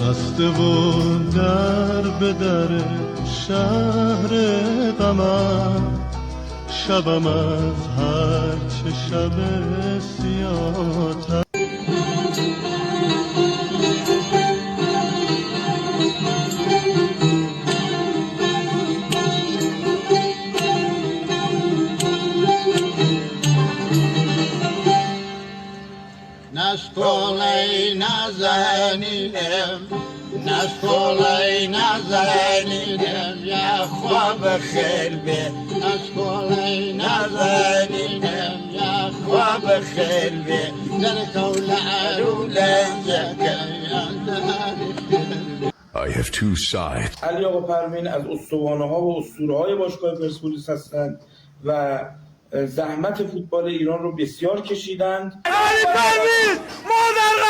بسته و در به در شهر غمم، شبم از هر چه شب سیاه‌تر. نشکلی نزنیدم نشکلی نزنیدم یا خواب خیر به نشکلی نزنیدم یا خواب خیر به در کول عرولم I have two sides. علی آقا پروین از استوانه ها و اسطوره های باشگاه پرسپولیس هستند و زحمت فوتبال ایران رو بسیار کشیدند. علی پروین مادر